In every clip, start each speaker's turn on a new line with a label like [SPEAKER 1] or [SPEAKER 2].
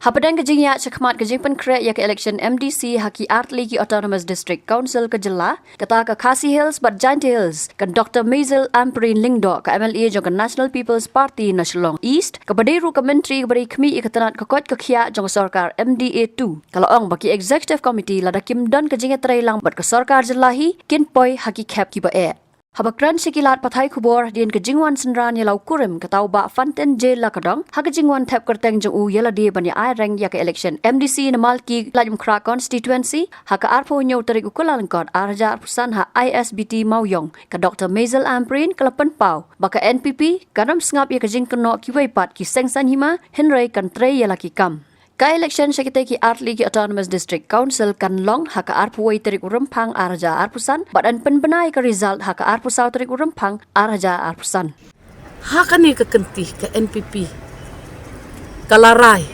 [SPEAKER 1] Hapadang kajing ya cakmat kajing penkret ya ke election MDC haki Artli ki Autonomous District Council ke Jela kata ke Khasi Hills but Giant Hills ke Dr. Maisel Amperin Lingdo ke MLA jong ke National People's Party Nasional East ke Badiru ke Menteri ke Bari Kemi ikatanat ke kot ke Khia jong sarkar MDA2 kalau ong baki Executive Committee lada kim don kajing trailang bat ke sarkar Jelahi kin poi haki cap ki ba Habakran sikilat pathai kubor dian ke jingwan senran ya lau kurim ketau ba Fanten jail la kadang ha ke jingwan tap kerteng jong u yala di bani ai rang ya ke election MDC namal ki lajum kra constituency ha ka arpo nyo tarik ukulalangkot arja arpusan ha ISBT Mauyong ke Dr. Maisel Amperin kelapan pau baka NPP kanam sngap ya ke jing keno ki weipat ki sengsan hima Henry kan tre ya laki kam Ka election syakite ki Artli ki Autonomous District Council kan long haka arpuway tarik urempang araja arpusan badan penbenai ke result haka arpusau tarik urempang araja arpusan.
[SPEAKER 2] Haka ni kekenti ke NPP kalarai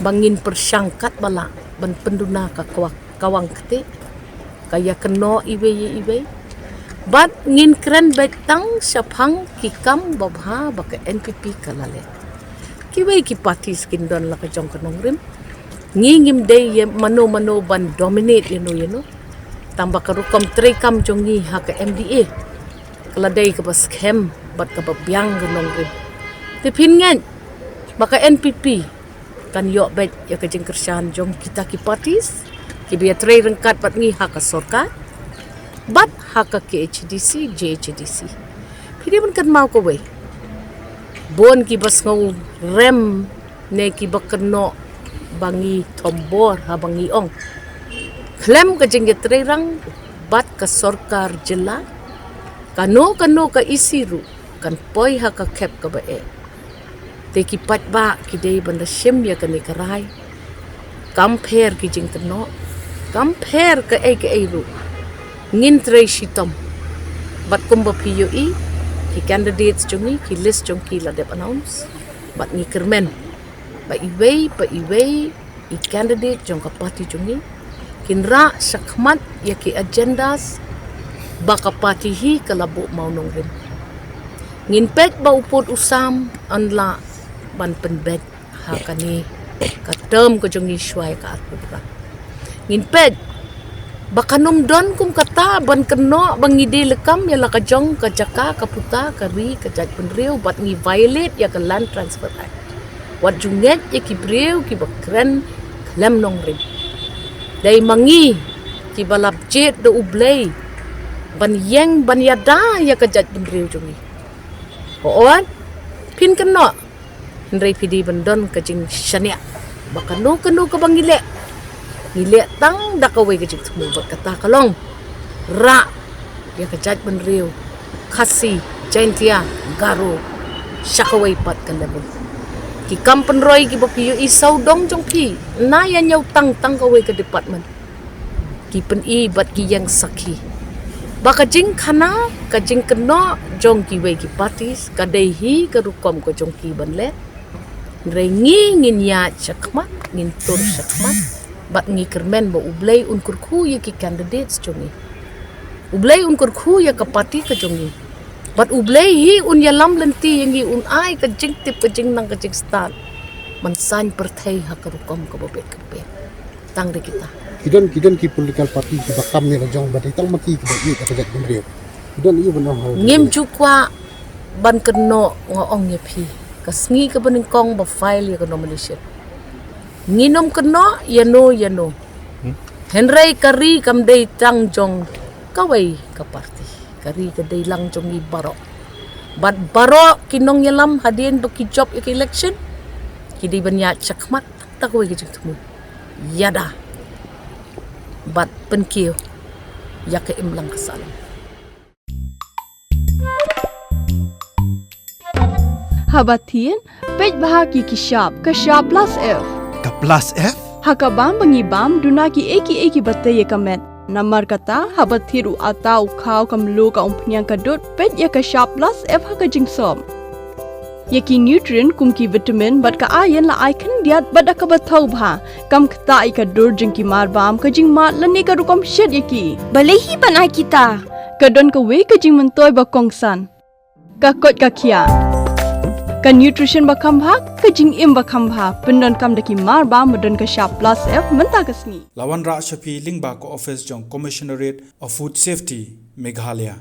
[SPEAKER 2] bangin persyangkat bala ban penduna ka kawang kete kaya keno iwe bat ngin kren betang syapang kikam babha baka NPP kalale. Kiway ki party skin don la ka jong kanong rim ngingim day mano ban dominate you know tamba ka rukom tre kam jong ni ha ka MDA kala day ka bas scam bat ka babyang kanong rim tipin ngan baka NPP kan yo bet ya ka jing kersyan jong kita ki parties ki biya tre rengkat bat ngi ha ka sorka bat ha ka KHDC JHDC pidi man kan mau ko way Bon ki bas ngau rem ne ki bakeno bangi tombor ha bangi ong. Klem ka jingge trerang bat ka sarkar jela. Kano ka isiru kan poi ha ka kep ka bae. Te ki pat ba ki dei banda shem ya ka ni karai. Compare ki jing keno. Compare ka ru. Ngin tre shitom. Bat kumba PUE ki candidates jongi ki list jong ki la dep announce bat ni kermen ba iwei i candidate jong ka party jongi kinra sakmat ya ki agendas ba ka party hi kalabu maunong rim ngin pet ba upot usam anla ban penbet ha kani ka term ko jongi shwai ka atpura ngin pet Bakanum don kum kata ban keno bangide lekam ya la kajong ka jaka ka puta ka ri ka jaj penriu bat ngi violate ya ka land transfer act wat junget ya ki breu ki bakren klem nong rim dai mangi ki balap jet do ublei ban yeng ban yada ya ka jaj penriu jungi hoon pin keno ndrei pidi bandon ka jing shania bakano ka bangile Nilek tang dakaway ka jik tumubot kata kalong ra ya kajat benriu Khasi Jaintia Garo syakaway pat kan level ki kampen roy ki bapiyo isaw dong jong ki na yan yaw tang kaway ka department ki pen i bat ki yang sakhi baka jing khana ka jing keno jong ki way ki parties ka dehi ka rukom ko jong ki banle rengi ngin ya chakmat ngin tur chakmat bat ngi kermen ba ublay unkur khu ya ki candidates jongi ublay unkur khu ya ka party ka jongi bat ublay hi un ya lam lenti yangi un ai ka jing tip ka jing nang ka jing start man san perthai ha ka rukom ka bobet ka pe tang de kita
[SPEAKER 3] kidon ki political party ki bakam ni rajong bat itang mati ki ba ka jat bendrio kidon yu bano ha
[SPEAKER 2] ngim chukwa ban keno ngaong ya phi kasngi ka baning kong ba file ya ka nomination Nginom keno yano Henry kari kam day tang jong kaway ka party kari ka day lang jong i baro bat baro kinong yalam hadien baki job ik election kidi banya chakmat takaway ka jong yada bat penkiyo yaka imlang kasalam
[SPEAKER 4] Habatin pej bahagi ki shop plus F
[SPEAKER 5] Ka plus F?
[SPEAKER 4] Hakabam bangibam dunaki eki batay kamet. Namar kata habat thiru atau kau kamlu ka umpnyang kadut pet ya ka sharp plus F haka jingsom. Yaki nutrient kumki vitamin bat ka ayan la icon diat bat ka bathau bha kam kata ka dur jingki marbam ka jing mat lani ka rukom shed yaki.
[SPEAKER 6] Balehi banai kita.
[SPEAKER 4] Kadon ka we ka jing mentoy ba kongsan. Ka kot ka kia. ka nutrition bakam bha ka jing im bakam bha pindon kam daki mar ba mudon ka sharp plus f menta kasni
[SPEAKER 5] Lawan Ra Shafi Lingba ko office jong Commissionerate of Food Safety Meghalaya